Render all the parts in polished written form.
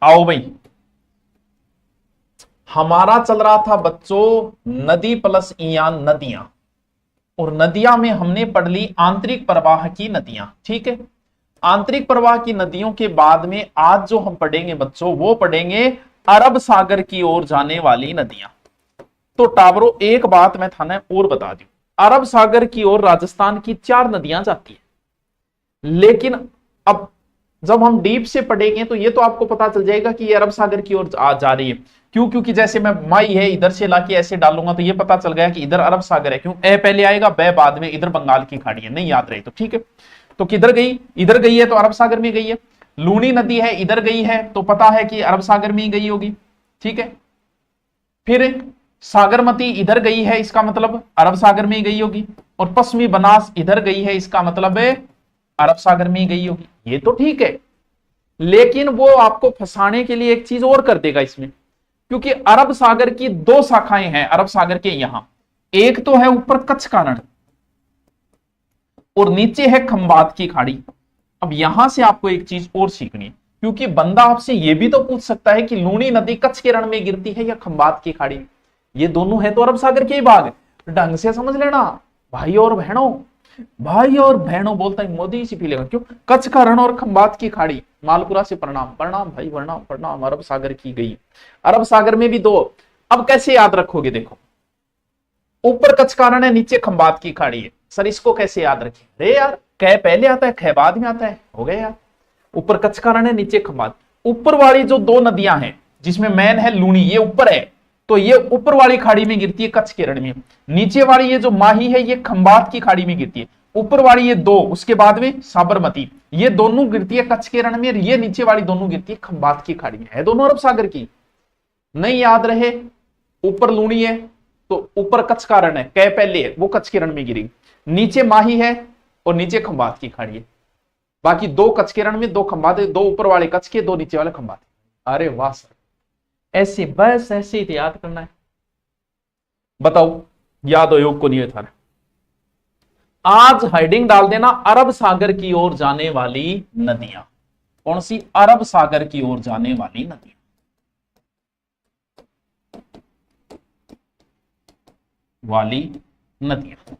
आओ भाई, हमारा चल रहा था बच्चों नदी प्लस ईयान नदियां, और नदियां में हमने पढ़ ली आंतरिक प्रवाह की नदियां। ठीक है, आंतरिक प्रवाह की नदियों के बाद में आज जो हम पढ़ेंगे बच्चों, वो पढ़ेंगे अरब सागर की ओर जाने वाली नदियां। तो टाबरो एक बात मैं थाने और बता दूं, अरब सागर की ओर राजस्थान की 4 नदियां जाती है, लेकिन अब जब हम डीप से पढ़ेंगे तो ये तो आपको पता चल जाएगा कि ये अरब सागर की ओर जा रही है। क्यों? क्योंकि जैसे मैं माई है इधर से लाके ऐसे डालूंगा तो ये पता चल गया कि इधर अरब सागर है। क्यों? ए पहले आएगा, बे बाद में, इधर बंगाल की खाड़ी है, नहीं याद रहे तो ठीक है। तो किधर गई? इधर गई है तो अरब सागर में गई है। लूनी नदी है, इधर गई है तो पता है कि अरब सागर में ही गई होगी। ठीक है, फिर सागरमती इधर गई है, इसका मतलब अरब सागर में ही गई होगी। और पश्चिमी बनास इधर गई है, इसका मतलब अरब सागर में ही गई होगी। ये तो ठीक है, लेकिन वो आपको फंसाने के लिए एक चीज और कर देगा इसमें, क्योंकि अरब सागर की 2 शाखाएं हैं अरब सागर के यहां। एक तो है ऊपर कच्छ का रण और नीचे है खंबात की खाड़ी। अब यहां से आपको एक चीज और सीखनी है, क्योंकि बंदा आपसे यह भी तो पूछ सकता है कि लूनी नदी कच्छ के रण में गिरती है या खंबात की खाड़ी। ये दोनों है तो अरब सागर के ही भाग, ढंग से समझ लेना भाई और बहनों। भाई और बहनों बोलता है मोदी सी पी लेगा। क्यों? कच्छ का रण और खंबात की खाड़ी। मालपुरा से प्रणाम, प्रणाम भाई, प्रणाम प्रणाम। अरब सागर की गई, अरब सागर में भी 2। अब कैसे याद रखोगे? देखो, ऊपर कच्छ का रण है, नीचे खंबात की खाड़ी है। सर इसको कैसे याद रखें? अरे यार, कै पहले आता है, खे बाद में आता है, हो गया यार। ऊपर कच्छ का रण है, नीचे खंबात। ऊपर वाली जो 2 नदियां हैं, जिसमें मैन है लूनी, ये ऊपर है, तो ये ऊपर वाली खाड़ी में गिरती है कच्छ के रण में। नीचे वाली ये जो माही है, ये खंबात की खाड़ी में गिरती है। ऊपर वाली ये 2, उसके बाद में साबरमती, ये दोनों गिरती है कच्छ के रण में, ये नीचे वाली दोनों गिरती है खंबात की खाड़ी में। है दोनों अरब सागर की। नहीं याद रहे, ऊपर लूनी है तो ऊपर कच्छ का रण है, कै पहले है, वो कच्छ के रण में गिरी। नीचे माही है और नीचे खंबात की खाड़ी है। बाकी 2 कच्छ के रण में, 2 खंबात, 2 ऊपर वाले कच्छ के, 2 नीचे वाले खंबात। अरे वाह सर, ऐसे बस ऐसे ही याद करना है। बताओ याद हो योग को नहीं था? आज हेडिंग डाल देना अरब सागर की ओर जाने वाली नदियां। कौन सी? अरब सागर की ओर जाने वाली नदियां। वाली नदियां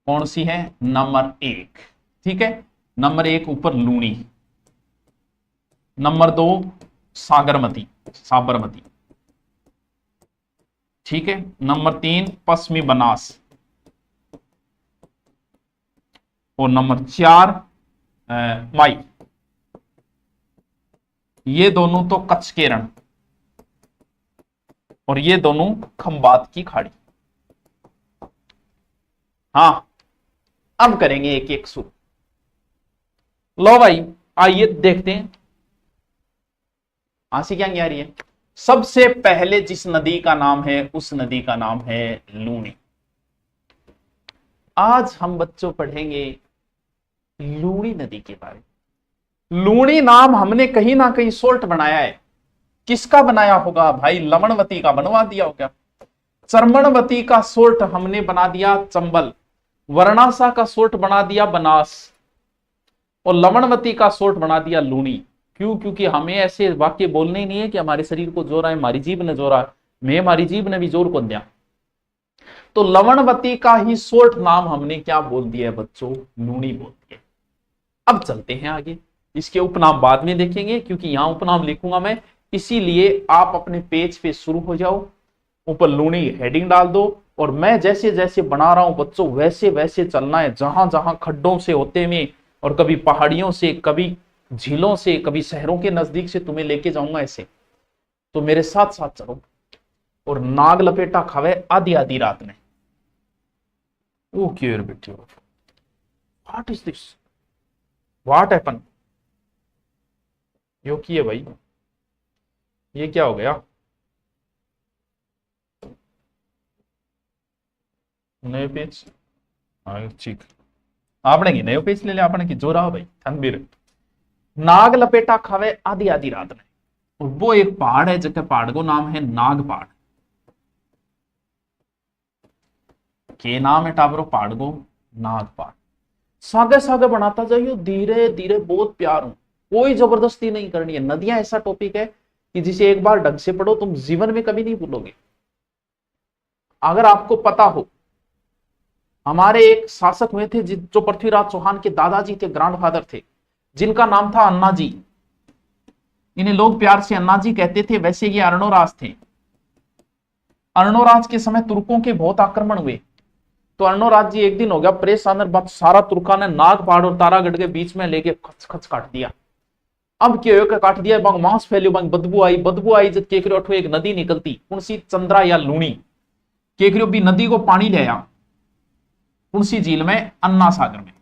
कौन सी है? नंबर 1। ठीक है, नंबर 1 ऊपर लूनी, नंबर 2 सागरमती, साबरमती। ठीक है, नंबर 3 पश्चिमी बनास, और नंबर 4 माई। ये दोनों तो कच्छ के रण, और ये दोनों खंबात की खाड़ी। हाँ, अब करेंगे एक एक शुरू। लो भाई, आइए देखते हैं आंसी क्या आ रही है। सबसे पहले जिस नदी का नाम है उस नदी का नाम है लूनी। आज हम बच्चों पढ़ेंगे लूनी नदी के बारे में। लूनी नाम हमने कहीं ना कहीं सोल्ट बनाया है। किसका बनाया होगा भाई? लवणवती का बनवा दिया होगा। चरमणवती का सोल्ट हमने बना दिया चंबल, वर्णासा का सोल्ट बना दिया बनास, और लवणवती का सोल्ट बना दिया लूनी। क्यों? क्योंकि हमें ऐसे वाक्य बोलने ही नहीं है कि हमारे शरीर को जोर है, हमारी जीभ ने जोरा, मैं हमारी जीभ ने भी जोर को दिया। तो लवणवती का ही सोल्ट नाम हमने क्या बोल दिया है बच्चों? लूनी बोल दिया। अब चलते हैं आगे, इसके उपनाम बाद में देखेंगे, क्योंकि यहां उपनाम लिखूंगा मैं, इसीलिए आप अपने पेज पे शुरू हो जाओ, ऊपर लूनी हेडिंग डाल दो, और मैं जैसे जैसे बना रहा हूं बच्चों वैसे वैसे चलना है। जहां जहां खड्डों से होते हुए, और कभी पहाड़ियों से, कभी झीलों से, कभी शहरों के नजदीक से तुम्हें लेके जाऊंगा ऐसे, तो मेरे साथ साथ चलो। और नाग लपेटा खावे आधी आधी रात में। ओके बेटी, what is this? What happen? यो की है भाई, ये क्या हो गया? नए पेज? हाँ ठीक, आपने की नए पेज ले लिया आपने की, जो रहा भाई थनबीर। नाग लपेटा खावे आधी आधी रात में, और वो एक पहाड़ है जिसके पहाड़ को नाम है नाग पहाड़। के नाम है टाबरो पहाड़ को? नाग पहाड़। सागे सागे बनाता जाइए, धीरे धीरे, बहुत प्यार हूं, कोई जबरदस्ती नहीं करनी है। नदियां ऐसा टॉपिक है कि जिसे एक बार ढंग से पढ़ो तुम जीवन में कभी नहीं भूलोगे। अगर आपको पता हो, हमारे एक शासक हुए थे जो पृथ्वीराज चौहान के दादाजी थे, ग्रैंडफादर थे, जिनका नाम था अन्ना जी। इन्हें लोग प्यार से अन्ना जी कहते थे। वैसे ये अर्णोराज थे। अर्णोराज के समय तुर्कों के बहुत आक्रमण हुए, तो अर्णोराज जी एक दिन हो गया परेशान, बात सारा तुर्का ने नाग पहाड़ और तारागढ़ के बीच में लेके खच खच काट दिया। अब क्या हो, काट दिया, बांग मांस फैलियो, बांग बदबू आई जब केकरियो अठो एक नदी निकलती, कौन सी, चंद्रा या लूणी। केकरियो भी नदी को पानी ले आया, कौन सी झील में, अन्ना सागर में।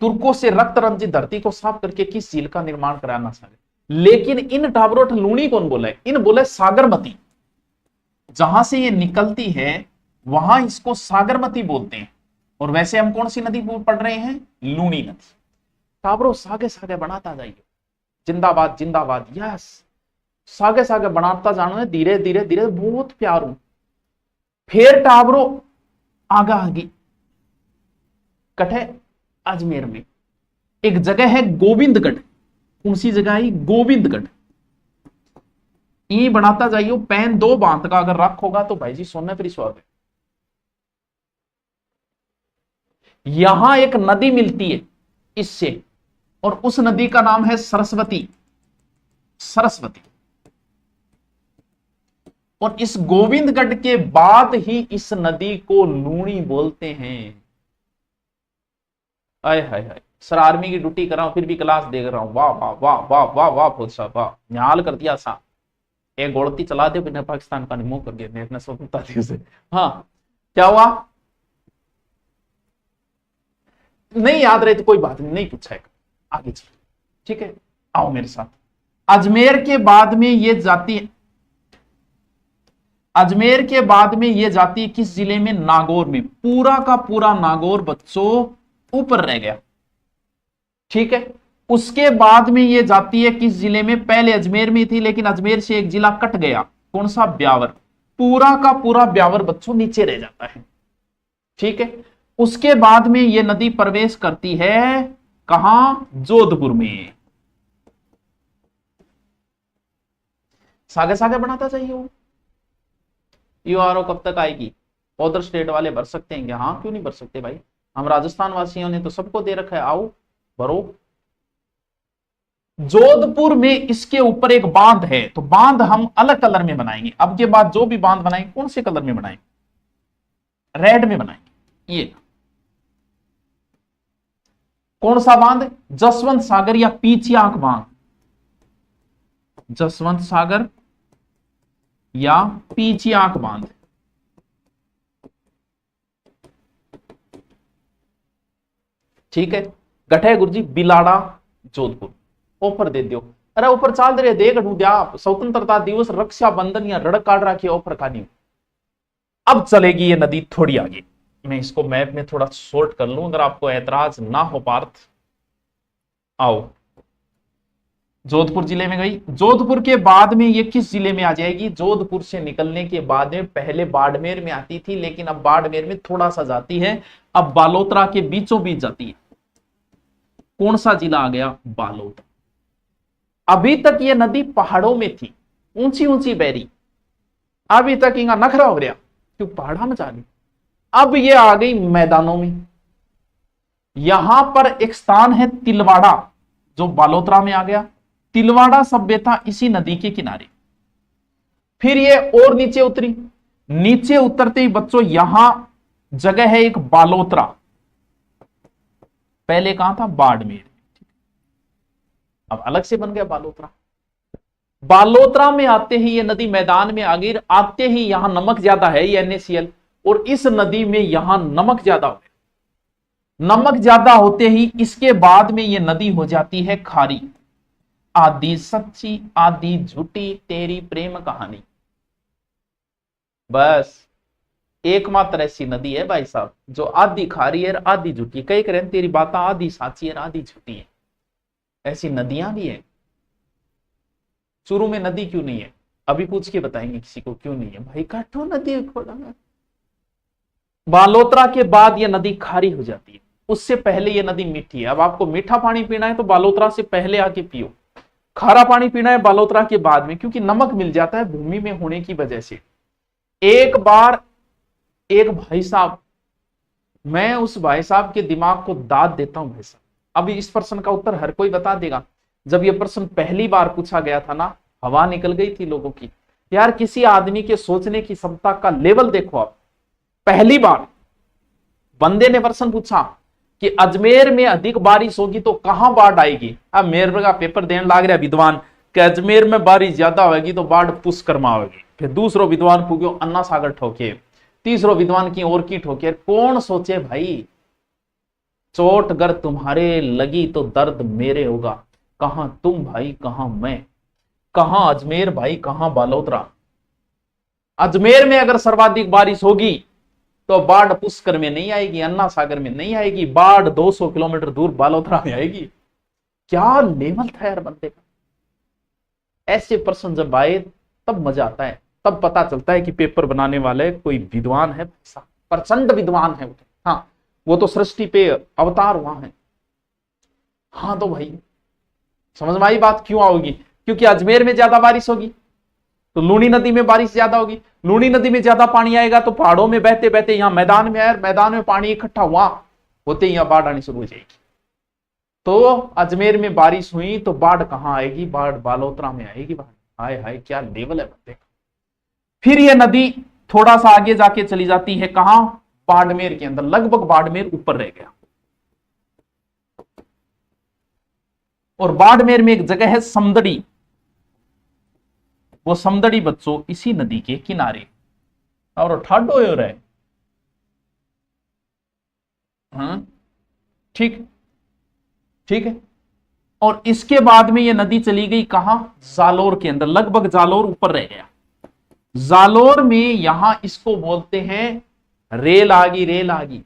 तुर्कों से रक्त रंजित धरती को साफ करके किस झील का निर्माण कराया, अन्ना सागर। लेकिन इन टाबरोट लूणी कौन बोला है, इन बोला सागरमती। जहां से ये निकलती है वहां इसको सागरमती बोलते हैं। और वैसे हम कौन सी नदी पढ़ रहे हैं, लूणी नदी। टाबरो सागे सागे बनाता जाइए, जिंदाबाद जिंदाबाद, यस, सागे सागे बनाता जानो है, धीरे धीरे धीरे, बहुत प्यार हूं। फिर टाबरो आगा आगे कटे, अजमेर में एक जगह है गोविंदगढ़। कौन सी जगह है, गोविंदगढ़। ई बनाता जाइयो, पैन दो बांत का अगर रख होगा तो भाई जी सोने पर सुहाग है। यहां एक नदी मिलती है इससे, और उस नदी का नाम है सरस्वती। सरस्वती। और इस गोविंदगढ़ के बाद ही इस नदी को लूणी बोलते हैं। आय हाय हाय, सर आर्मी की ड्यूटी कर रहा हूं फिर भी क्लास देख रहा हूं, वाह वाह वाह वाह वाह वाह, बहुत सा वाह, निहाल कर दिया सा। एक गोलती चला दे बिना पाकिस्तान का निमो कर गया नेट ने स्वतंत्रता दिवस से। हाँ, क्या हुआ, नहीं याद रहे तो कोई बात नहीं, नहीं पूछा है, आगे चलो, ठीक है, आओ मेरे साथ। अजमेर के बाद में ये जाती, अजमेर के बाद में ये जाती किस जिले में, नागौर में। पूरा का पूरा नागौर बच्चों ऊपर रह गया, ठीक है। उसके बाद में ये जाती है किस जिले में, पहले अजमेर में थी लेकिन अजमेर से एक जिला कट गया, कौन सा, ब्यावर। पूरा का पूरा ब्यावर बच्चों नीचे रह जाता है, ठीक है। उसके बाद में ये नदी प्रवेश करती है कहां, जोधपुर में। सागे सागे बनाता चाहिए वो। यूआरओ कब तक आएगी, अदर स्टेट वाले भर सकते हैं क्या, हाँ क्यों नहीं भर सकते भाई, हम राजस्थान वासियों ने तो सबको दे रखा है, आओ भरो। जोधपुर में इसके ऊपर एक बांध है, तो बांध हम अलग कलर में बनाएंगे। अब के बाद जो भी बांध बनाएंगे कौन से कलर में बनाएंगे, रेड में बनाएंगे। ये कौन सा बांध, जसवंत सागर या पीछियाक बांध, जसवंत सागर या पीछियाक बांध। ठीक है, गठे गुरुजी बिलाड़ा जोधपुर, ऑफर दे दियो। अरे ऊपर चाल दे देख दिया, स्वतंत्रता दिवस, रक्षा बंधन या रड़क काट रखी ऑफर का नहीं। अब चलेगी ये नदी थोड़ी आगे, मैं इसको मैप में थोड़ा शॉर्ट कर लूं अगर आपको ऐतराज ना हो पार्थ। आओ, जोधपुर जिले में गई। जोधपुर के बाद में ये किस जिले में आ जाएगी, जोधपुर से निकलने के बाद में पहले बाड़मेर में आती थी लेकिन अब बाड़मेर में थोड़ा सा जाती है, अब बालोतरा के बीचों बीच जाती है। कौन सा जिला आ गया, बालोद। अभी तक ये नदी पहाड़ों में थी, ऊंची ऊंची बहरी, अभी तक इनका नखरा हो गया क्यों, पहाड़ा में जा रही। अब ये आ गई मैदानों में। यहां पर एक स्थान है तिलवाड़ा, जो बालोतरा में आ गया। तिलवाड़ा सभ्यता इसी नदी के किनारे। फिर ये और नीचे उतरी, नीचे उतरते ही बच्चों यहां जगह है एक बालोतरा, पहले कहां था, बाड़मेर, अब अलग से बन गया बालोतरा। बालोतरा में आते ही ये नदी मैदान में आ गई, आते ही यहां नमक ज्यादा है, ये NaCl, और इस नदी में यहां नमक ज्यादा हो गया। नमक ज्यादा होते ही इसके बाद में ये नदी हो जाती है खारी। आधी सच्ची आधी झूठी तेरी प्रेम कहानी, बस एकमात्र ऐसी नदी है भाई साहब जो आधी खारी है आधी झूठी। कई करें तेरी बात आधी साची है आधी झूठी है, ऐसी नदियां भी है। चूरू में नदी क्यों नहीं है, अभी पूछ के बताएंगे किसी को क्यों नहीं है भाई, काठो नदी खोला बालोतरा के बाद यह नदी खारी हो जाती है, उससे पहले यह नदी मीठी है। अब आपको मीठा पानी पीना है तो बालोतरा से पहले आके पियो, खारा पानी पीना है बालोतरा के बाद में, क्योंकि नमक मिल जाता है भूमि में होने की वजह से। एक बार एक भाई साहब, मैं उस भाई साहब के दिमाग को दाद देता हूं भाई साहब। अभी इस प्रश्न का उत्तर हर कोई बता देगा। जब यह प्रश्न पहली बार पूछा गया था ना, हवा निकल गई थी लोगों की। यार किसी आदमी के सोचने की क्षमता का लेवल देखो आप। पहली बार बंदे ने प्रश्न पूछा कि अजमेर में अधिक बारिश होगी तो कहां बाढ़ आएगी। अब मेरे का पेपर देने लग रहा विद्वान कि अजमेर में बारिश ज्यादा होगी तो बाढ़ पुष्कर में होगी। फिर दूसरो विद्वान पूछो अन्ना सागर ठोके, तीसरो विद्वान की और की ठोके। कौन सोचे भाई, चोट अगर तुम्हारे लगी तो दर्द मेरे होगा। कहां तुम भाई, कहां मैं, कहां अजमेर भाई, कहां बालोतरा। अजमेर में अगर सर्वाधिक बारिश होगी तो बाढ़ पुष्कर में नहीं आएगी, अन्ना सागर में नहीं आएगी, बाढ़ 200 किलोमीटर दूर बालोतरा में आएगी। क्या लेवल था यार बंदे का। ऐसे प्रश्न जब आए तब मजा आता है, तब पता चलता है कि पेपर बनाने वाले कोई विद्वान है, प्रचंड विद्वान है। हाँ, वो तो सृष्टि पे अवतार वहां है। हाँ तो भाई समझ में आई बात क्यों आओगी, क्योंकि अजमेर में ज्यादा बारिश होगी तो लूनी नदी में बारिश ज्यादा होगी, लूनी नदी में ज्यादा पानी आएगा तो पहाड़ों में बहते बहते यहां मैदान में आए, मैदान में पानी इकट्ठा हुआ होते ही यहां बाढ़ आनी शुरू हो जाएगी। तो अजमेर में बारिश हुई तो बाढ़ कहां आएगी, बाढ़ बालोतरा में आएगी। हाय हाय क्या लेवल है बंदे का। फिर यह नदी थोड़ा सा आगे जाके चली जाती है कहां, बाड़मेर के अंदर। लगभग बाड़मेर ऊपर रह गया। और बाड़मेर में एक जगह है समदड़ी, वो समदड़ी बच्चों इसी नदी के किनारे। और ठाडो हो रहा है। हाँ ठीक ठीक है। और इसके बाद में ये नदी चली गई कहां, जालोर के अंदर। लगभग जालोर ऊपर रह गया। जालोर में यहां इसको बोलते हैं रेल आगी, रेल आगी।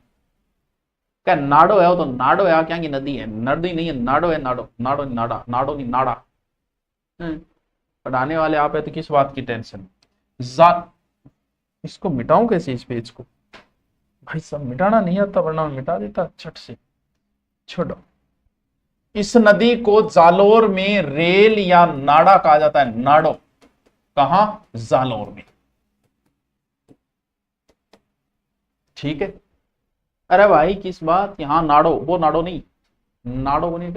क्या नाडो है, वो तो नाडो है, क्या की नदी है, नदी नहीं है, नाडो है, नाडो नाडो नाडा, नाडो नहीं नाडा। पढ़ाने वाले आप है तो किस बात की टेंशन। इसको मिटाऊं कैसे इस पेज को, भाई सब मिटाना नहीं आता वरना मैं मिटा देता छट से। छोड़ो, इस नदी को जालोर में रेल या नाड़ा कहा जाता है, नाडो। कहां, जालोर में। ठीक है। अरे भाई किस बात, यहां नाडो, वो नाडो नहीं, नाडो को नहीं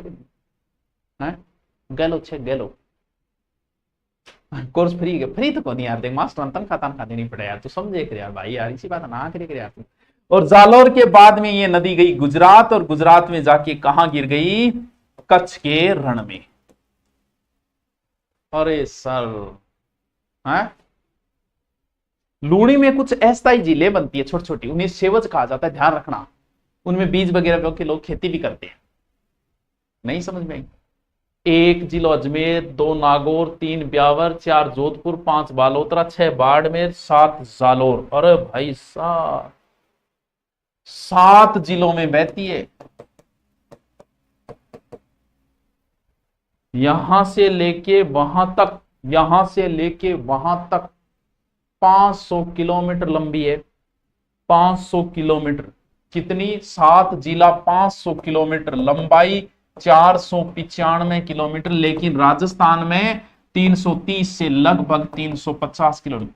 है, गैलो छे गैलो। कोर्स फ्री है, फ्री तो को नहीं यार, देख मास्टर तनखा देनी पड़े यार, तू समझे कर यार भाई, यार इसी बात ना करे कर यार तू। और जालोर के बाद में ये नदी गई गुजरात, और गुजरात में जाके कहां गिर गई, कच्छ के रण में। अरे सर है, लूणी में कुछ अस्थायी झीलें बनती है छोटी छोटी, उन्हें सेवज कहा जाता है, ध्यान रखना। उनमें बीज वगैरह के लोग खेती भी करते हैं। नहीं समझ में आई। 1 जिला अजमेर, 2 नागौर, 3 ब्यावर, 4 जोधपुर, 5 बालोतरा, 6 बाड़मेर, 7 जालोर। अरे भाई साहब 7 जिलों में बहती है। यहां से लेके वहां तक, यहां से लेके वहां तक 500 किलोमीटर लंबी है। 500 किलोमीटर कितनी, 7 जिला 500 किलोमीटर लंबाई, 495 किलोमीटर। लेकिन राजस्थान में 330 से लगभग 350 किलोमीटर।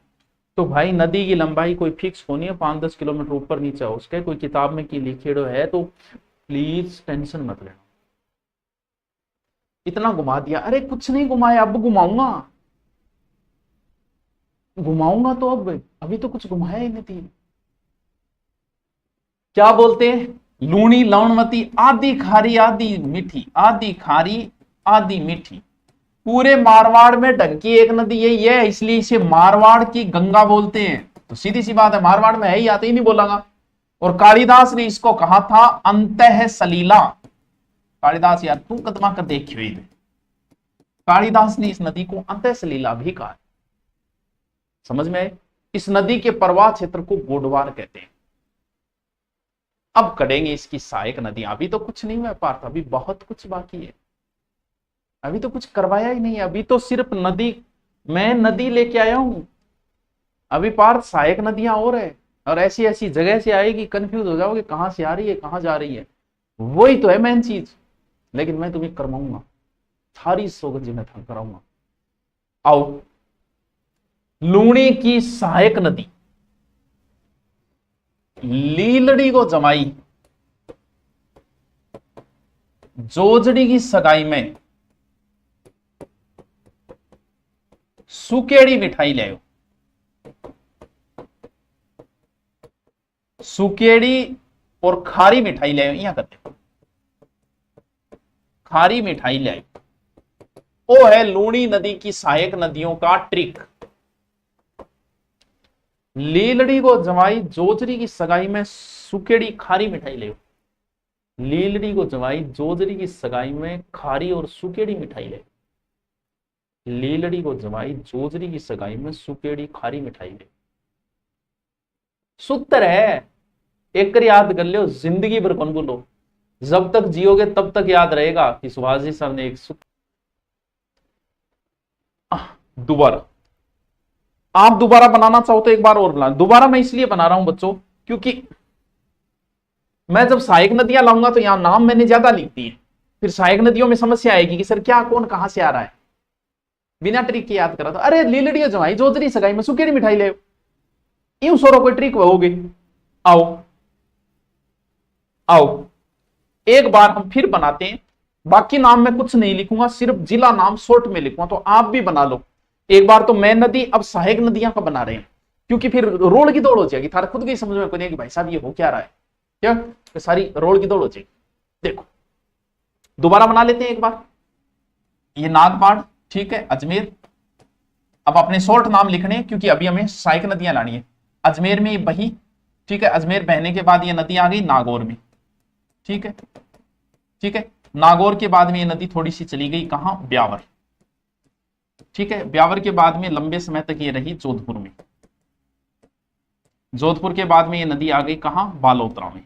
तो भाई नदी की लंबाई कोई फिक्स होनी है, 5-10 किलोमीटर ऊपर नीचे हो उसके, कोई किताब में की लिखेड़ो है तो प्लीज टेंशन मत लेना। इतना घुमा दिया, अरे कुछ नहीं घुमाया, अब घुमाऊंगा, घुमाऊंगा तो अब, अभी तो कुछ घुमाया ही नहीं थी। क्या बोलते हैं, लूणी लवणवती, आधी खारी आधी मीठी, आधी खारी आधी मीठी। पूरे मारवाड़ में ढंग की एक नदी यही है, इसलिए इसे मारवाड़ की गंगा बोलते हैं। तो सीधी सी बात है, मारवाड़ में है ही, आते ही नहीं बोलागा। और कालिदास ने इसको कहा था अंतः सलीला। कालिदास यार तू कदमा कर देखियो, कालिदास ने इस नदी को अंतः सलीला भी कहा। समझ में आए। इस नदी के प्रवाह क्षेत्र को गोडवार कहते हैं। अब करेंगे इसकी सहायक नदियां, अभी तो कुछ नहीं हुआ पार्थ, अभी बहुत कुछ बाकी है, अभी तो कुछ करवाया ही नहीं है, अभी तो सिर्फ नदी, मैं नदी लेके आया हूं, अभी पार्थ सहायक नदियां और है। और ऐसी ऐसी जगह से आएगी, कंफ्यूज हो जाओगे कहां से आ रही है कहां जा रही है। वही तो है मेन चीज। लेकिन मैं तुम्हें करवाऊंगा, सारी सोगंजी मैं था कराऊंगा। आओ, लूणी की सहायक नदी लीलड़ी को जमाई जोजड़ी की सगाई में सुकेड़ी मिठाई ले आयो। सुकेड़ी और खारी मिठाई ले आयो, यहां करते खारी मिठाई ले आयो। वो है लूणी नदी की सहायक नदियों का ट्रिक। लीलड़ी को जमाई जोजरी की सगाई में सुकेड़ी खारी मिठाई ले। लीलड़ी को जमाई जोजरी की सगाई में खारी और सुकेड़ी मिठाई ले। लीलड़ी को जमाई जोजरी की सगाई में सुकेड़ी खारी मिठाई ले। सूत्र है, एक कर याद कर लो, जिंदगी भर कौन बोलो, जब तक जियोगे तब तक याद रहेगा कि सुभाष जी साहब ने एक सूत्र। दोबारा आप दोबारा बनाना चाहो तो एक बार और बना। दोबारा मैं इसलिए बना रहा हूं बच्चों, क्योंकि मैं जब सहायक नदियां लाऊंगा तो यहां नाम मैंने ज्यादा लिख दिए, फिर सहायक नदियों में समस्या आएगी कि सर क्या कौन कहां से आ रहा है। बिना ट्रिक के याद करा तो अरे लीलड़ी जमाई जोजरी सगाई में सुकेड़ी मिठाई ले, यूं सोरो कोई ट्रिक होगी। आओ आओ, एक बार हम फिर बनाते हैं। बाकी नाम मैं कुछ नहीं लिखूंगा, सिर्फ जिला नाम शॉर्ट में लिखूंगा, तो आप भी बना लो। एक बार तो मैं नदी, अब सहायक नदियां का बना रहे हैं, क्योंकि फिर रोड की दौड़ हो जाएगी। थारा खुद की समझ में नहीं कि भाई साहब ये हो क्या रहा है, क्या तो सारी रोड की दौड़ हो जाएगी। देखो दोबारा बना लेते हैं एक बार। ये नागपाड़, ठीक है, अजमेर। अब अपने शॉर्ट नाम लिखने, क्योंकि अभी हमें सहायक नदियां लानी है। अजमेर में ये बही, ठीक है, अजमेर बहने के बाद ये नदी आ गई नागौर में, ठीक है, ठीक है। नागौर के बाद में ये नदी थोड़ी सी चली गई कहां, ब्यावर, ठीक है। ब्यावर के बाद में लंबे समय तक ये रही जोधपुर में। जोधपुर के बाद में ये नदी आ गई कहां, बालोतरा में।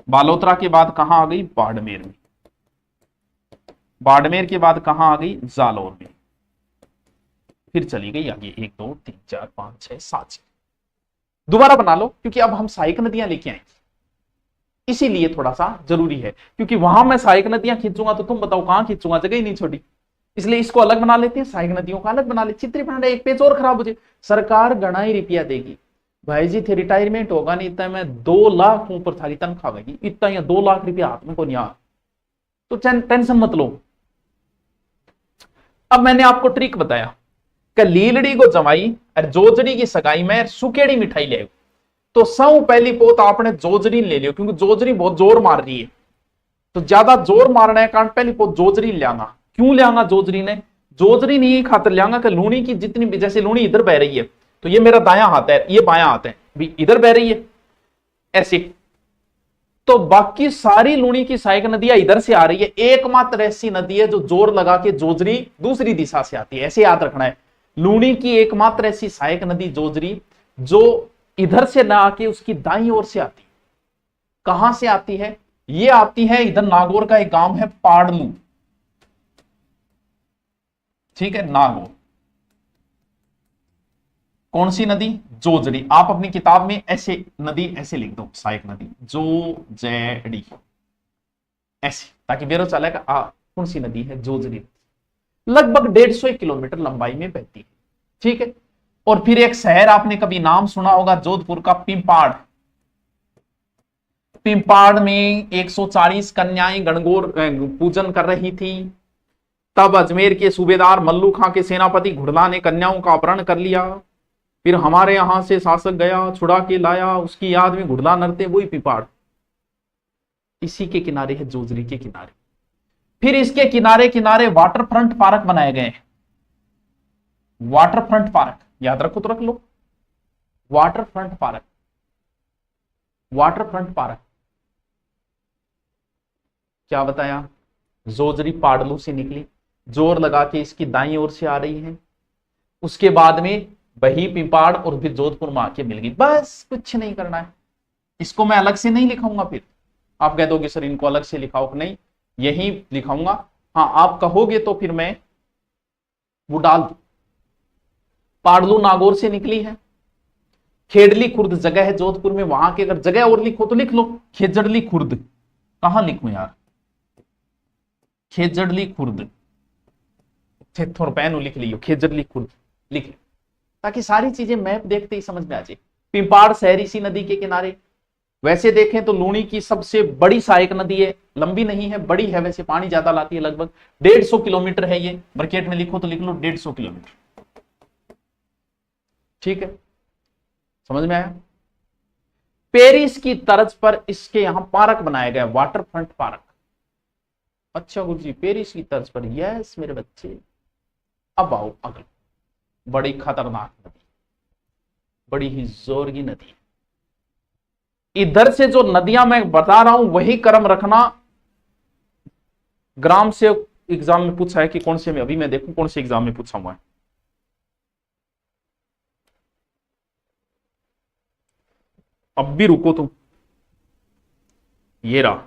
बालोतरा के बाद कहां आ गई, बाड़मेर में। बाड़मेर के बाद कहां आ गई, जालौर में। फिर चली गई आगे 1 2 3 4 5 6 7। दोबारा बना लो, क्योंकि अब हम सहायक नदियां लेके आएंगे, इसीलिए थोड़ा सा जरूरी है। क्योंकि वहां मैं सहायक नदियां खींचूंगा तो तुम बताओ कहां खींचूंगा, जगह ही नहीं छोड़ी। इसलिए इसको अलग बना लेते हैं, सहायक नदियों का अलग बना ले। चित्र बना एक पेज और खराब हो जाए, सरकार घना ही रुपया देगी। भाई जी थे रिटायरमेंट होगा नहीं, इतना मैं 2 लाख ऊपर थारी तनख्वाह होगी, इतना या 2 लाख रुपया हाथ में को नहीं आ, तो टेंशन मत लो। अब मैंने आपको ट्रिक बताया कि लीलड़ी को जमाई और जोजड़ी की सगाई में सुकेड़ी मिठाई ले, तो सब पहली पोत आपने जोजरी ले लियो, क्योंकि जोजरी बहुत जोर मार रही है, तो ज्यादा जोर मारने के कारण पहली पोत जोजरी ले आना। क्यों ले आना जोजरी ने, जोजरी ने ये खातर ले आना कि लूणी की जितनी भी, जैसे लूणी इधर बह रही है तो ये मेरा दायां हाथ है, ये बायां हाथ है, भी इधर बह रही है ऐसे, तो बाकी सारी लूणी की सहायक नदियां इधर से आ रही है। एकमात्र ऐसी नदी है जो जोर लगा के जोजरी दूसरी दिशा से आती है, ऐसे याद रखना है। लूणी की एकमात्र ऐसी सहायक नदी जोजरी जो इधर से ना आके उसकी दाईं ओर से आती। कहां से आती है, ये आती है इधर नागौर का एक गांव है पाड़लू, ठीक है, नागौर। कौन सी नदी, जोजड़ी। आप अपनी किताब में ऐसे नदी ऐसे लिख दो, सहायक नदी जोजड़ी ऐसे, ताकि बेरो चलेगा कौन सी नदी है, जोजड़ी। लगभग 150 किलोमीटर लंबाई में बहती है, ठीक है। और फिर एक शहर आपने कभी नाम सुना होगा जोधपुर का, पिंपाड़। पिंपाड़ में 140 कन्याएं गणगौर पूजन कर रही थी। तब अजमेर के सूबेदार मल्लू खां के सेनापति घुड़ला ने कन्याओं का अपहरण कर लिया। फिर हमारे यहां से शासक गया, छुड़ा के लाया, उसकी याद में घुड़ला नरते, वही पिंपाड़। इसी के किनारे है, जोजरी के किनारे। फिर इसके किनारे किनारे वाटर फ्रंट पार्क बनाए गए। वाटर फ्रंट पार्क याद रखो तो रख लो, waterfront park. Waterfront park क्या बताया, जोजरी पाडलू से निकली, जोर लगा के इसकी दाईं ओर से आ रही है, उसके बाद में बही पिंपाड़ और फिर जोधपुर में आके मिल गई। बस कुछ नहीं करना है। इसको मैं अलग से नहीं लिखाऊंगा, फिर आप कह दोगे सर इनको अलग से लिखाओ, नहीं यही लिखाऊंगा। हाँ आप कहोगे तो फिर मैं वो डाल दू। पाडलू नागौर से निकली है, खेडली खुर्द जगह है जोधपुर में, वहां की अगर जगह और लिखो तो लिख लो खेजड़ली खुर्द। कहां लिखूं यार, खेजड़ली खुर्द, थोड़ा पेन लिख लियो, खेजड़ली खुर्द लिख लो, ताकि सारी चीजें मैप देखते ही समझ में आ जाए। पिंपाड़ शहर इसी नदी के किनारे। वैसे देखें तो लूणी की सबसे बड़ी सहायक नदी है, लंबी नहीं है, बड़ी है, वैसे पानी ज्यादा लाती है, लगभग 150 किलोमीटर है ये, ब्रैकेट में लिखो तो लिख लो 150 किलोमीटर। ठीक है, समझ में आया। पेरिस की तर्ज पर इसके यहां पार्क बनाया गया, वाटर फ्रंट पार्क। अच्छा गुरु जी, पेरिस की तर्ज पर, यस मेरे बच्चे। अब आओ अगल, बड़ी खतरनाक नदी, बड़ी ही जोर की नदी। इधर से जो नदियां मैं बता रहा हूं वही क्रम रखना। ग्राम से एग्जाम में पूछा है कि कौन से में, अभी मैं देखूं कौन से एग्जाम में पूछा हुआ है। अब भी रुको तुम, ये रहा।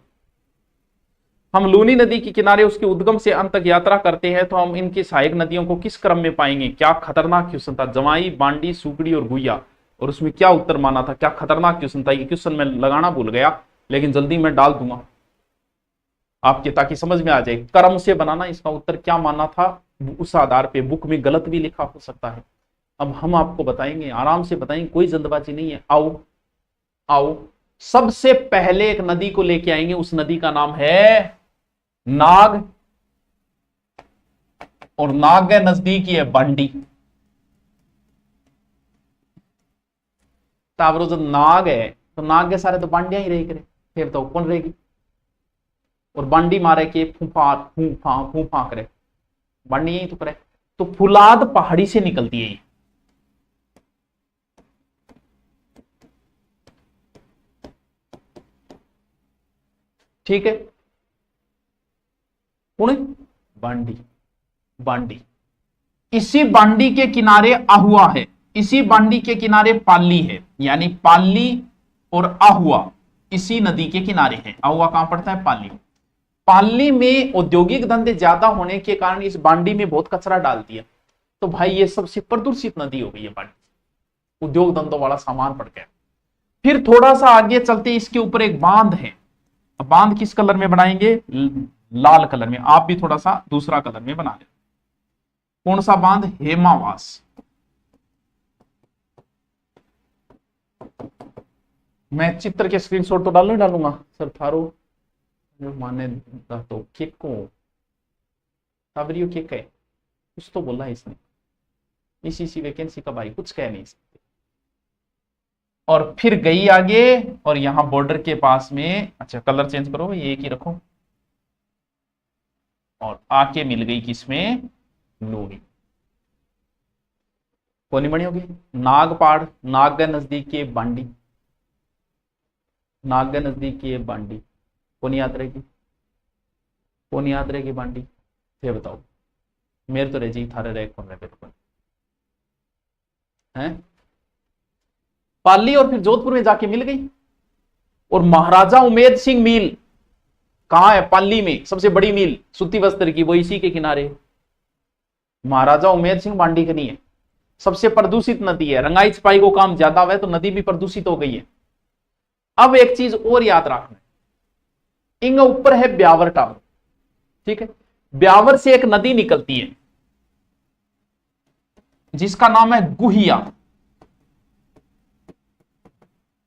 हम लूनी नदी के किनारे उसके उद्गम से अंत तक यात्रा करते हैं तो हम इनकी सहायक नदियों को किस क्रम में पाएंगे। क्या खतरनाक क्वेश्चन था, जमाई, बांडी, सुगड़ी और गुइया, और उसमें क्या उत्तर माना था। क्या खतरनाक क्वेश्चन था ये, क्वेश्चन मैं लगाना भूल गया, लेकिन जल्दी मैं डाल दूंगा आपके, ताकि समझ में आ जाए क्रम से बनाना। इसका उत्तर क्या माना था, उस आधार पे बुक में गलत भी लिखा हो सकता है। अब हम आपको बताएंगे, आराम से बताएंगे, कोई जल्दबाजी नहीं है। आओ आओ, सबसे पहले एक नदी को लेके आएंगे, उस नदी का नाम है नाग, और नाग के नजदीक ही है बांडी। तावरो जो नाग है तो नाग के सारे तो बांडियां ही रही करे, फिर तो कौन रहेगी। और बांडी मारे के फूफा फूफा फूफा करे, बांडी यही तो करे। तो फुलाद पहाड़ी से निकलती है ये। ठीक है, कौन, बांडी, बांडी। इसी बांडी के किनारे आहुआ है, इसी बांडी के किनारे पाली है, यानी पाली और आहुआ इसी नदी के किनारे है। आहुआ कहां पड़ता है, पाली। पाली में औद्योगिक धंधे ज्यादा होने के कारण इस बांडी में बहुत कचरा डाल दिया, तो भाई ये सबसे प्रदूषित नदी हो गई है बांडी, उद्योग धंधों वाला सामान पड़ गया। फिर थोड़ा सा आगे चलते इसके ऊपर एक बांध है। अब बांध किस कलर में बनाएंगे, लाल कलर में। आप भी थोड़ा सा दूसरा कलर में बना ले। कौन सा बांध, हेमावास। मैं चित्र के स्क्रीनशॉट तो डालूंगा सर थारो माने तो केक को तावरियो केक है, कुछ तो बोला है इसने, इसी वैकेंसी का भाई कुछ कह नहीं सकते। और फिर गई आगे, और यहां बॉर्डर के पास में, अच्छा कलर चेंज करो, ये एक ही रखो, और आके मिल गई किसमें, लूनी। कौन बनी होगी, नागपाड़, नाग के नजदीक की बांडी, नाग के नजदीक की बांडी। कौन याद रहेगी, कौन याद रहेगी बांडी, फिर बताओ। मेरे तो रह थारे रह कौन रहे बिल्कुल है। पाली और फिर जोधपुर में जाके मिल गई। और महाराजा उमेद सिंह मिल कहां है, पाली में सबसे बड़ी मिल सूती वस्त्र की, वो इसी के किनारे। महाराजा उमेद सिंह बांडी का नहीं है। सबसे प्रदूषित नदी है, रंगाई छपाई को काम ज्यादा हुआ है तो नदी भी प्रदूषित हो गई है। अब एक चीज और याद रखना, इंग ऊपर है ब्यावर टावर। ठीक है, ब्यावर से एक नदी निकलती है जिसका नाम है गुहिया।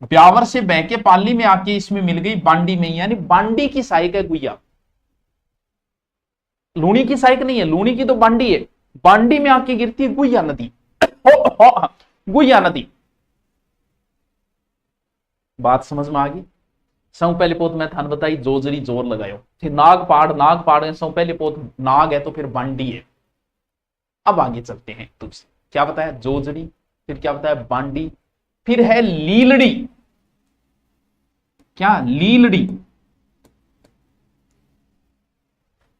ब्यावर से बह के पाली में आके इसमें मिल गई बांडी में, यानी बांडी की सहायक है गुहिया, लूणी की सहायक नहीं है। लूणी की तो बांडी है, बांडी में आके गिरती है गुहिया नदी। गुहिया नदी, बात समझ में आ गई। सौ पहले पोत मैं थान बताई, जोजरी जोर लगायो। फिर नागपाड़, नागपाड़ सौ पहले पोत नाग है तो फिर बांडी है। अब आगे चलते हैं, तुझसे क्या बताया, जोजरी, फिर क्या बताया, बांडी, फिर है लीलड़ी। क्या, लीलड़ी।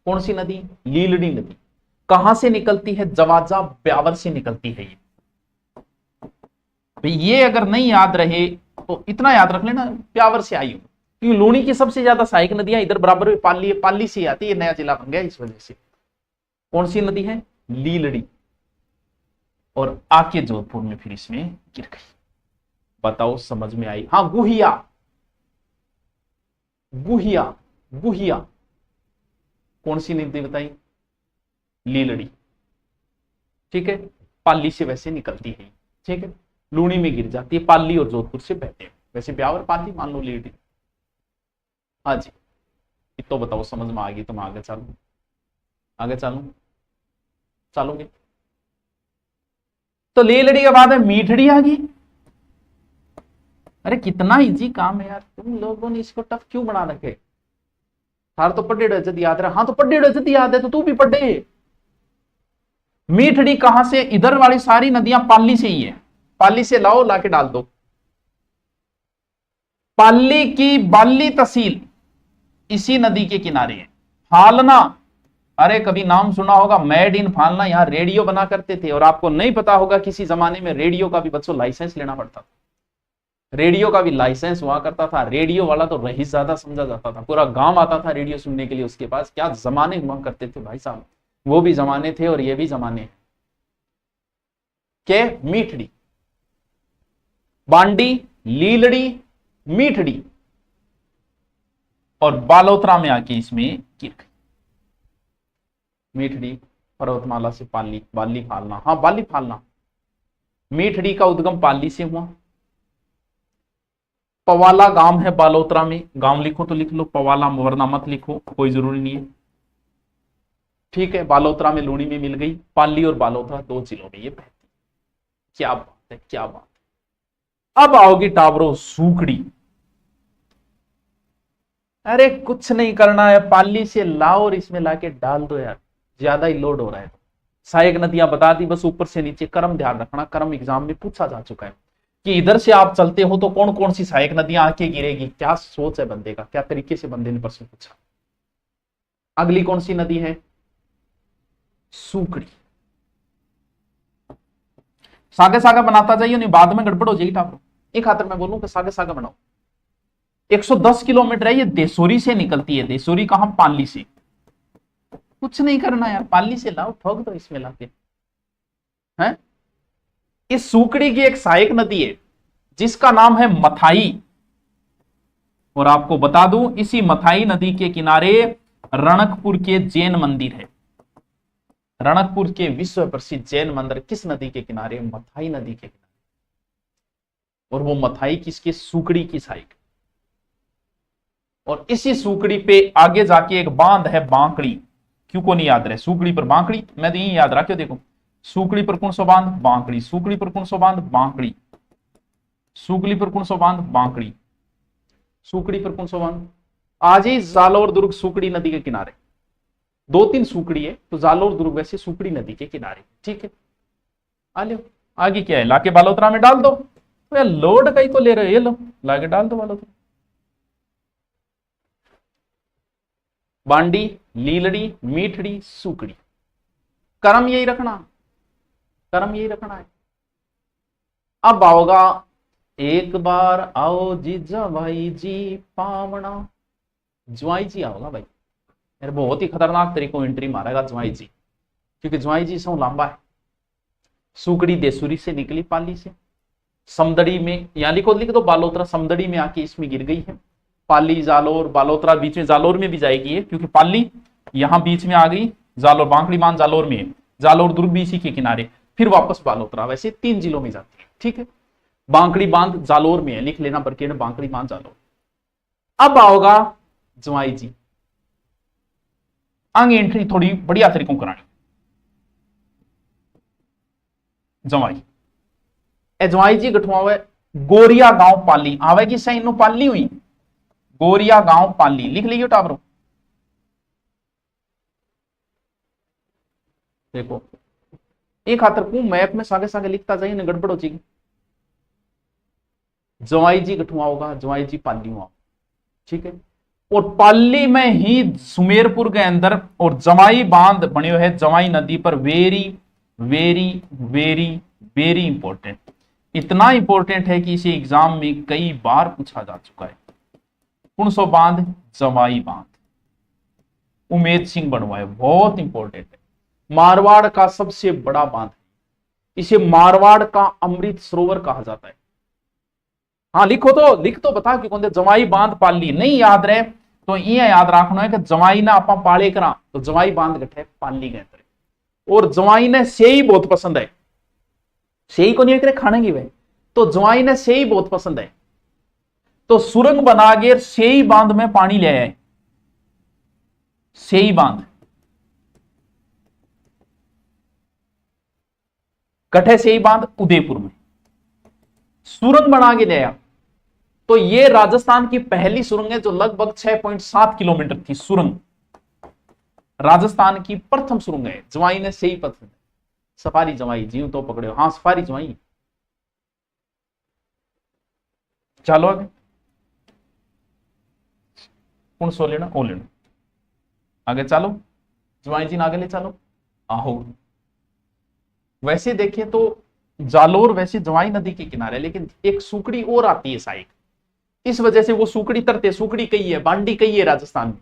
कौन सी नदी, लीलड़ी नदी। कहां से निकलती है, जवाजा ब्यावर से निकलती है ये। ये अगर नहीं याद रहे तो इतना याद रख लेना, ब्यावर से आई हो, क्योंकि लूणी की सबसे ज्यादा सहायक नदियां इधर बराबर में पाली है, पाली से आती है, नया जिला बन गया इस वजह से। कौन सी नदी है, लीलड़ी। और आके जोधपुर में फिर इसमें गिर गई। बताओ समझ में आई? हाँ, गुहिया, गुहिया, गुहिया कौन सी नदी बताई? लीलड़ी, ठीक है, पाली से वैसे निकलती है, ठीक है, लूनी में गिर जाती है, पाली और जोधपुर से बहते हैं, वैसे ब्यावर पाली मान लो लीलड़ी। हाँ जी, तो बताओ समझ में आ गई तो मैं आगे चलूं, आगे चलूं, चलोगे? तो लीलड़ी के बाद है मीठड़ी आ गई। अरे कितना इजी काम है यार, तुम लोगों ने इसको टफ क्यों बना रखे? थार तो पढ़े जद याद रहा। हाँ तो पढ़े जद याद है तो तू भी पढ़े। मीठड़ी कहां से? इधर वाली सारी नदियां पाली से ही है, पाली से लाओ, लाके डाल दो। पाली की बाली तहसील इसी नदी के किनारे है। फालना, अरे कभी नाम सुना होगा, मेड इन फालना, यहां रेडियो बना करते थे। और आपको नहीं पता होगा किसी जमाने में रेडियो का भी बच्चों लाइसेंस लेना पड़ता था, रेडियो का भी लाइसेंस हुआ करता था। रेडियो वाला तो रईस ज्यादा समझा जाता था, पूरा गांव आता था रेडियो सुनने के लिए उसके पास। क्या जमाने हुआ करते थे भाई साहब, वो भी जमाने थे और ये भी जमाने के। मीठड़ी, बांडी, लीलड़ी, मीठड़ी और बालोतरा में आके इसमें गिर गई। मीठड़ी पर्वतमाला से पाली, बाली फालना, हाँ बाली फालना। मीठड़ी का उद्गम पाली से हुआ। पवाला गांव है बालोतरा में, गांव लिखो तो लिख लो, पवाला वरना मत लिखो, कोई जरूरी नहीं है, ठीक है। बालोतरा में लूणी में मिल गई। पाली और बालोतरा 2 जिलों में ये बहती। क्या बात है, क्या बात है। अब आओगी टावरों सूखड़ी। अरे कुछ नहीं करना है, पाली से लाओ और इसमें लाके डाल दो यार, ज्यादा ही लोड हो रहा है। सहायक नदियां बता दी, बस ऊपर से नीचे क्रम ध्यान रखना, क्रम एग्जाम में पूछा जा चुका है कि इधर से आप चलते हो तो कौन कौन सी सहायक नदियां आके गिरेगी। क्या सोच है बंदे का, क्या तरीके से बंदे ने प्रश्न पूछा। अगली कौन सी नदी है? सूखड़ी। सागे सागा बनाता जाइए, नहीं बाद में गड़बड़ हो जाएगी टापरो। एक खातर मैं बोलूं कि सागे सागा बनाओ। 110 किलोमीटर है ये, देसोरी से निकलती है। देसोरी कहां? पाली से। कुछ नहीं करना यार, पाली से लाओ, ठोक दो इसमें लाके, हैं। इस सूखड़ी की एक सहायक नदी है जिसका नाम है मथाई। और आपको बता दूं, इसी मथाई नदी के किनारे रणकपुर के जैन मंदिर है। रणकपुर के विश्व प्रसिद्ध जैन मंदिर किस नदी के किनारे? मथाई नदी के किनारे। और वो मथाई किसके? सूखड़ी की सहायक। और इसी सूखड़ी पे आगे जाके एक बांध है बांकड़ी। क्यों को नहीं याद रहे? सूखड़ी पर बांकड़ी, मैं तो यही याद रखियो। देखो, सूखड़ी पर कौन सा बांध? बांकड़ी। सूखड़ी पर कौन सा बांध? बांकड़ी। सूखड़ी पर कौन सा बांध? बांकड़ी। सूखड़ी पर कौन सा बांध? आज ही जालोर दुर्ग सूखड़ी नदी के किनारे। 2-3 सूखड़ी है, तो जालोर दुर्ग वैसे सूखड़ी नदी के किनारे, ठीक है। आ लो, आगे क्या है? लाके बालोतरा में डाल दो। तो यार लोड कहीं को ले रहे हो, ये लो लाके डाल दो बालोतरा। बांडी, लीलड़ी, मीठड़ी, सूखड़ी, क्रम यही रखना, क्रम यही रखना है। अब आओगा, एक बार आओ जी जवाई जी पावना। ज्वाई जी आओगा भाई, यार बहुत ही खतरनाक तरीकों एंट्री मारेगा ज्वाई जी, क्योंकि ज्वाई जी सौ लंबा है। सूखड़ी देसुरी से निकली पाली से, समदड़ी में, यहां लिख दो बालोतरा, समदड़ी में आके इसमें गिर गई है। पाली, जालोर, बालोतरा बीच में, जालोर में भी जाएगी है क्योंकि पाली यहां बीच में आ गई। जालोर, बांकड़ी बांध जालोर में है, जालोर दुर्ग भी इसी के किनारे, फिर वापस बालोतरा, वैसे 3 जिलों में जाती है, ठीक है। बांकड़ी बांध जालोर में है, लिख लेना बरकेड, बांकड़ी बांध जालोर। अब आओगा ज्वाई जी। आगे एंट्री थोड़ी बढ़िया तरीकों करानी। जवाई, ज्वाई जी गठुआ गोरिया गांव पाली आवेगी, सही नु पाली हुई, गोरिया गांव पाली लिख लीजिए टावरों। देखो एक खातर को मैप में सागे सागे लिखता जाइए, न गड़बड़ हो जाएगी। जवाई जी गठुआ होगा, जवाई जी पाली हुआ, ठीक है। और पाली में ही सुमेरपुर के अंदर और जवाई बांध बने हुए है जवाई नदी पर। Very very very very important, इतना इंपॉर्टेंट है कि इसे एग्जाम में कई बार पूछा जा चुका है। कौन सा बांध? जवाई बांध, उमेद सिंह बनवाए, बहुत इंपॉर्टेंट है। मारवाड़ का सबसे बड़ा बांध, इसे मारवाड़ का अमृत सरोवर कहा जाता है। हाँ लिख तो बता कि कौन दे जवाई बांध पाली नहीं याद रहे तो ये याद रखना है कि जवाई ना आप पाले करा तो जवाई बांध गठे पाली गए। और जवाई ने सेई बहुत पसंद है, सेई को नहीं करे खाने की वे, तो जवाई ने सेई बहुत पसंद है तो सुरंग बना के सेई बांध में पानी ले आए। सेई बांध कठे सेई बांध उदयपुर में सुरंग बना के ले आया। तो ये राजस्थान की पहली सुरंग है जो लगभग 6.7 किलोमीटर थी। सुरंग राजस्थान की प्रथम सुरंग है। जवाई ने सेई पसंद, सफारी जवाई जीव तो पकड़े, हाँ सफारी जवाई। चलो आगे कौन सो लेना ओ लेना आगे चलो जवाई जी ने आगे ले चलो आहो। वैसे देखें तो जालोर वैसे जवाई नदी के किनारे, लेकिन एक सुकड़ी और आती है साइक, इस वजह से वो सुकड़ी तरते, सुकड़ी कही है, बांडी कही है राजस्थान में,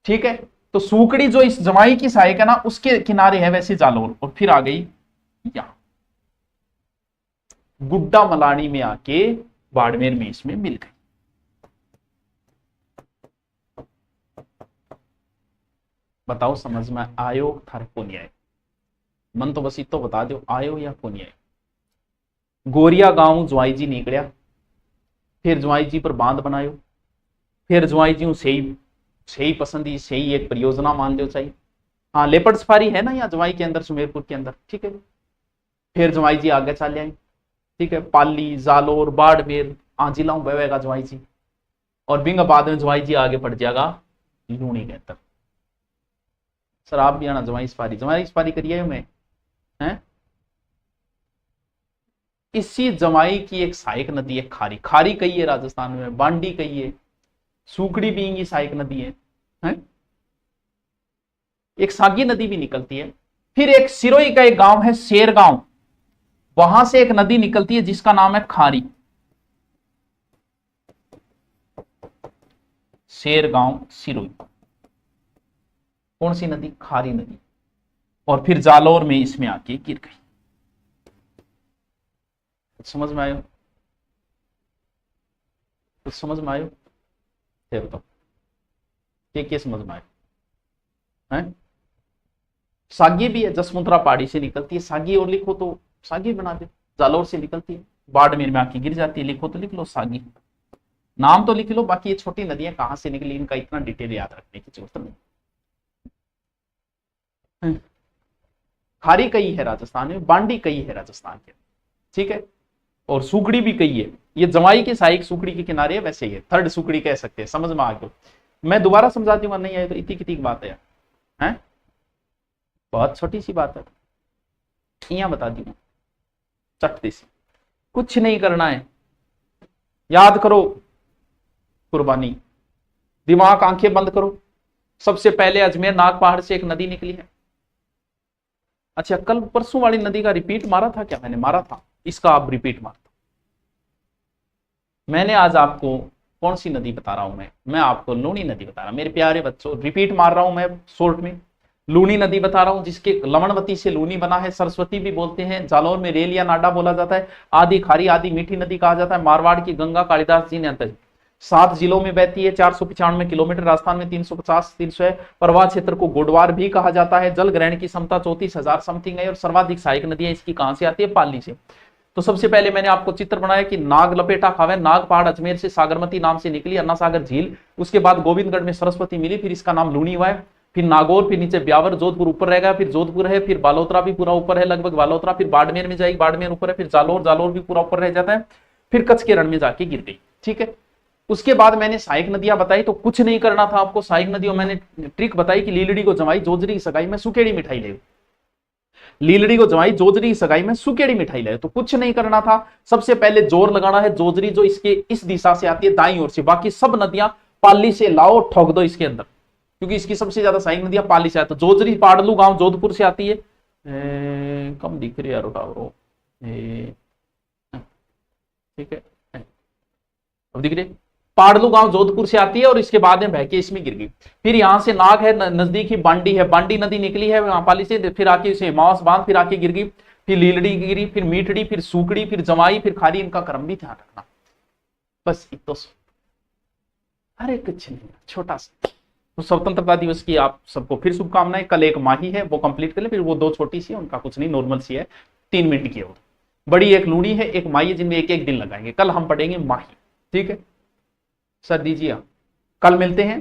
ठीक है। तो सुकड़ी जो इस जवाई की साइक है ना उसके किनारे है वैसे जालोर। और फिर आ गई यहां गुड्डा मलानी में आके बाड़मेर में इसमें मिल गई। बताओ समझ में आयो थारे को नहीं आए? मन तो बस इतो बता दो आयो या को नहीं आयो। गोरिया गांव जवाई जी निकलिया, फिर जवाई जी पर बांध बनायो, फिर जवाई जी सही पसंदी, सही एक परियोजना मान लो चाहिए। हाँ लेपर्ड सफारी है ना यहाँ जवाई के अंदर, सुमेरपुर के अंदर, ठीक है। फिर जवाई जी आगे चल आए, ठीक है, पाली जालोर बाड़मेर जिला बहेगा जवाई जी। और बिंग बाद में जवाई जी आगे पड़ जाएगा लूणी के अंदर। सर आप भी आना जवाई सफारी करिए मैं हैं। इसी जवाई की एक सहायक नदी है खारी, खारी कही है राजस्थान में, बांडी कही है, सुकड़ी भी इनकी सहायक नदी है, हैं? एक सागी नदी भी निकलती है। फिर एक सिरोही का एक गांव है शेरगांव, वहां से एक नदी निकलती है जिसका नाम है खारी, शेरगांव सिरोही। कौन सी नदी? खारी नदी। और फिर जालोर में इसमें आके गिर गई। कुछ समझ में आयो? कुछ समझ में आयो? फिर तो क्या समझ में आयो? हैं? सागी भी है, जसमुंद्रा पहाड़ी से निकलती है सागी, और लिखो तो सागी बना दे। जालोर से निकलती है, बाड़मेर में आके गिर जाती है, लिखो तो लिख लो सागी, नाम तो लिख लो। बाकी ये छोटी नदियां कहां से निकली इनका इतना डिटेल याद रखने की जरूरत नहीं। खारी कई है राजस्थान में, बांडी कई है राजस्थान के, ठीक है। और सुकड़ी भी कई है। ये जवाई के सहायक सुकड़ी के किनारे है, वैसे ही है, थर्ड सुकड़ी कह सकते हैं। समझ में आ गया? मैं दोबारा समझा दूंगा, नहीं आए तो इतनी कितनी बात है, हैं? बहुत छोटी सी बात है, यहाँ बता दूंगा चटते सी। कुछ नहीं करना है, याद करो कुर्बानी, दिमाग आंखें बंद करो। सबसे पहले अजमेर नाग पहाड़ से एक नदी निकली है। अच्छा कल परसों वाली नदी का रिपीट मारा था क्या? मैंने मारा था, इसका आप रिपीट मारता। मैंने आज आपको कौन सी नदी बता रहा हूं? मैं आपको लूणी नदी बता रहा हूं मेरे प्यारे बच्चों। रिपीट मार रहा हूं मैं शॉर्ट में, लूणी नदी बता रहा हूं जिसके लवणवती से लूनी बना है। सरस्वती भी बोलते हैं, जालौर में रेल या नाडा बोला जाता है, आदि खारी आदि मीठी नदी कहा जाता है। मारवाड़ की गंगा कालिदास जी ने अंत 7 जिलों में बहती है, 495 किलोमीटर। राजस्थान में 350-300 है। प्रवाह क्षेत्र को गोडवार भी कहा जाता है। जल ग्रहण की क्षमता 34,000 समथिंग है। और सर्वाधिक सहायक नदियां इसकी कहां से आती है? पाली से। तो सबसे पहले मैंने आपको चित्र बनाया कि नाग लपेटा खावे, नाग पहाड़ अजमेर से सागरमती नाम से निकली, अन्ना सागर झील, उसके बाद गोविंदगढ़ में सरस्वती मिली, फिर इसका नाम लूणी हुआ है, फिर नागौर, फिर नीचे ब्यावर, जोधपुर ऊपर रहेगा, फिर जोधपुर है, फिर बालोतरा भी पूरा ऊपर है लगभग बालोतरा, फिर बाड़मेर में जाएगी, बाड़मेर ऊपर है, फिर जालोर, जालोर भी पूरा ऊपर रह जाता है, फिर कच्छ के रण में जाके गिर गई, ठीक है। उसके बाद मैंने सहायक नदियां बताई, तो कुछ नहीं करना था आपको। सहायक नदियों मैंने ट्रिक बताई कि लीलड़ी को जमाई जोजरी की सगाई में सुकेड़ी मिठाई ले, लीलड़ी को जमाई जोजरी की सगाई में सुकेड़ी मिठाई ले, तो कुछ नहीं करना था। सबसे पहले जोर लगाना है जोजरी जो इसके इस दिशा से आती है दाईं ओर से, बाकी सब नदियां पाली से लाओ, ठोक दो इसके अंदर, क्योंकि इसकी सबसे ज्यादा सहायक नदियां पाली से आती है। जोजरी पाडलू गांव जोधपुर से आती है, कम दिख रही है यार टावरो, ठीक है, अब दिख रही। पाडलू गांव जोधपुर से आती है और इसके बाद में बहके इसमें गिर गई। फिर यहां से नाग है, नजदीक ही बांडी है, बांडी नदी निकली है वहां पाली से, फिर आके इसे मांस बांध, फिर आके गिर गई, फिर लीलड़ी गिरी, फिर मीठड़ी, फिर सूकड़ी, फिर जमाई, फिर खारी। इनका क्रम भी ध्यान रखना, बस इतो अरे कुछ नहीं, छोटा सा। तो स्वतंत्रता दिवस की आप सबको फिर शुभकामनाएं। कल एक माही है वो कंप्लीट कर ले, फिर वो 2 छोटी सी है, उनका कुछ नहीं, नॉर्मल सी है, 3 मिनट की है वो। बड़ी एक लूणी है, एक माही है, जिनमें एक एक दिन लगाएंगे। कल हम पढ़ेंगे माही, ठीक है सर? दीजिए, कल मिलते हैं।